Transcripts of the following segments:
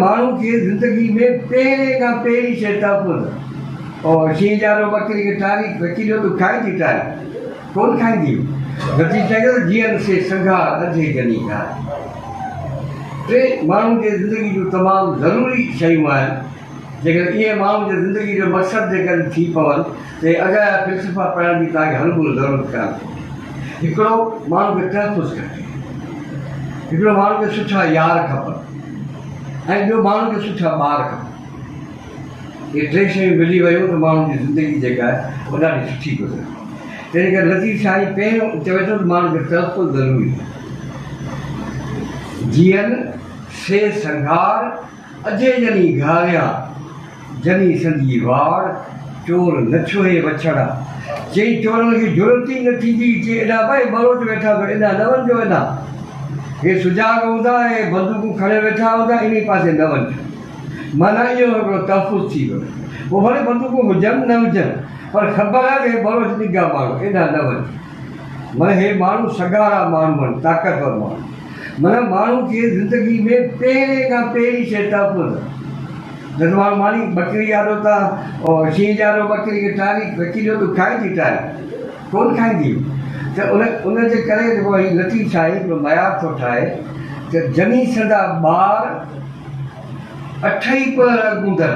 माण्हू खे ज़िंदगी में पहिरें खां पहिरीं शइ तहफ़ुज़ और शींहं जारो बकरी खे टारी वकीलो तूं खाईंदी टारी कोन खाईंदी नतीजो जीअं से संघार अधे जनी ॻाल्हि टे माण्हुनि जे ज़िंदगी जूं तमामु ज़रूरी शयूं आहिनि जेकर इहे माण्हुनि जे ज़िंदगी जो मक़सदु जेकर थी पवनि त अॻियां फ़िलसफ़ा पढ़ण जी तव्हांखे हलबुल ज़रूरत कान्हे हिकिड़ो माण्हू खे तहफ़ुज़ खपे हिकिड़ो माण्हू खे सुठा यार खपनि ऐं ॿियो माण्हू खे सुठा ॿार खपनि इहे टे शयूं मिली वियूं त माण्हुनि जी ज़िंदगी जेका आहे उहा ॾाढी सुठी गुज़रे तंहिं करे लतीफ़ साईं पहिरियों चवे थो त माण्हू खे तहफ़ुज़ ज़रूरी आहे जीअन से संघार अजे जनी घारिया जनी संधी वाड़ चोर न छुए वछड़ा चई चोरनि खे ज़रूरत ई न थींदी चई एॾा भाई बरोच वेठा एॾा न वञिजो एॾा हे सुजाग हूंदा ऐं बंदूकूं खणे वेठा हूंदा इन पासे न वञिजो माना इहो हिकिड़ो तहफ़ुज़ थी वियो पोइ भले बंदूकूं हुजनि न हुजनि पर ख़बर आहे कि बरोच निगा माण्हू एॾा न वञे माना हे माण्हू सगारा माण्हू आहिनि ताक़तवर माण्हू माना माण्हू खे ज़िंदगी में पहिरें खां पहिरीं शइ तहफ़ुज़ जॾहिं माण्हू मानी बकरी यारो था और शींहं जारो बकरी खे टारी वकीलो तूं खाईंदी टारी कोन खाईंदी त उनजे करे जेको हीउ लतीफ़ साईं हिकिड़ो मयार थो ठाहे त जनी संदा ॿार अठई पर अॻूंदड़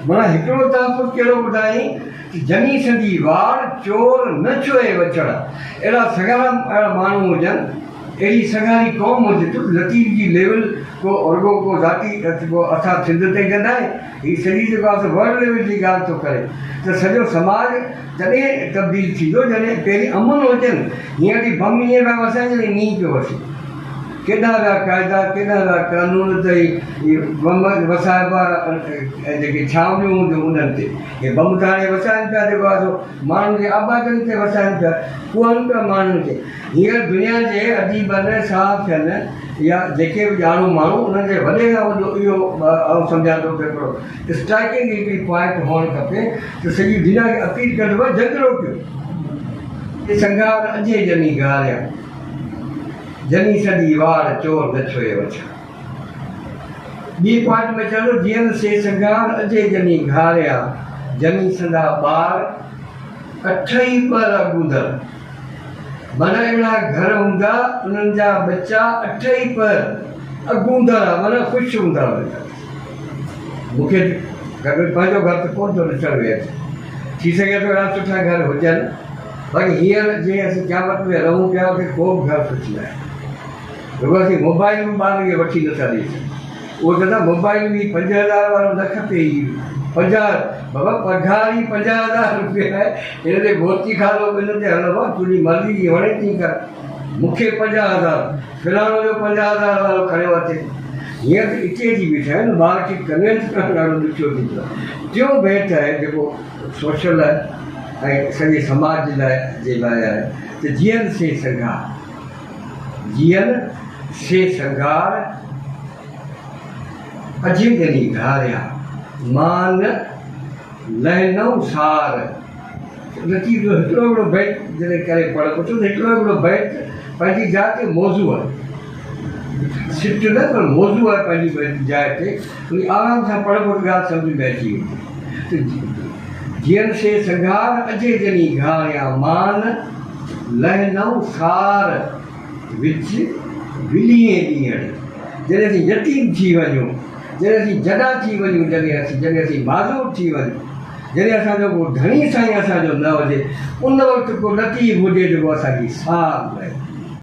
माना हिकिड़ो तहफ़ुज़ कहिड़ो ॿुधाई जनी संदी वाड़ चोर न छुए वछड़ा अहिड़ा सगारा अहिड़ा माण्हू हुजनि अहिड़ी सगारी क़ौम हुजे त लतीफ़ जी लेवल को रुॻो को ज़ाती असां सिंध ते कंदा आहियूं हीअ सॼी जेको आहे वर्ल्ड लेवल जी ॻाल्हि थो करे त सॼो समाज जॾहिं तब्दील थींदो जॾहिं पहिरीं अमन हुजनि हीअं बि बम ईअं पिया वसाइनि जॾहिं मींहुं पियो वसे केॾा पिया क़ाइदा केॾा पिया कानून त बम वसाइबा ऐं जेके छावनियूं हूंदियूं उन्हनि ते हे बम त हाणे वसाइनि पिया जेको आहे सो माण्हुनि खे आबादियुनि ते वसाइनि पिया कुहनि पिया माण्हुनि खे हींअर दुनिया जे अदीबनि साफ़ थियनि या जेके बि ॼाणू माण्हू उन्हनि जे वॾे खां वॾो इहो आउं सम्झां थो कि हिकिड़ो स्ट्राइकिंग हिकिड़ी पॉइंट हुअणु खपे त सॼी दुनिया खे अपील कंदो आहे जंग रोकियो हे संघार अजे जनी घारिया जनी सॼी वाड़ चोर न छुए वछड़ा ॿी पॉइंट में चवंदो जीअं से संघार अजे जनी घारिया जनी संदा ॿार अठई पर अॻूंदड़ माना अहिड़ा घर हूंदा उन्हनि जा बच्चा अठई पर अॻूंदड़ माना ख़ुशि हूंदा मूंखे पंहिंजो घर त कोन थो ॾिसणु वेहे थी सघे थो अहिड़ा सुठा घर हुजनि बाक़ी हींअर जीअं असीं क़यामत में रहूं पिया उते को बि घर सुठी आहे रुॻो असीं मोबाइल बि ॿारनि खे वठी नथा ॾेई सघूं उहो चवंदा मोबाइल बि 5000 वारो न खपे ई 50 बाबा पघार ई 50,000 रुपया आहे हिन ते मोती खाधो हिन ते हलंदो आहे तुंहिंजी मर्ज़ी जी वणे थी कर मूंखे 50,000 फिलहाल जो 50,000 वारो खणियो अचे हीअं त इटे जी बीठा आहिनि ॿार खे कन्वेंस करणु ॾाढो ॾुखियो थींदो आहे टियों भेट आहे जेको सोशल आहे ऐं सॼे समाज जे लाइ आहे त जीअन से संघार जीअन से संघार अजे जनी घारिया मान लहनऊ सार लतीफ़ जो हिकिड़ो हिकिड़ो बैत जॾहिं करे पढ़ पुछो त हिकिड़ो हिकिड़ो बैत पंहिंजी जाइ ते मौज़ू आहे सिट न पर मौज़ू आहे पंहिंजी जाइ ते उन आराम सां पढ़ पुट ॻाल्हि सम्झ में अची वेंदी जीअन से संघार अजे जनी घारिया मान लहनऊ सार विच विलीअ ॾींहं जॾहिं असीं यतीम थी वञूं जॾहिं असीं जॾा थी वञूं जॾहिं असीं माज़ूर थी वञूं जॾहिं असांजो को धणी साईं असांजो न हुजे उन वक़्तु को लतीफ़ हुजे जेको असांजी सार लहे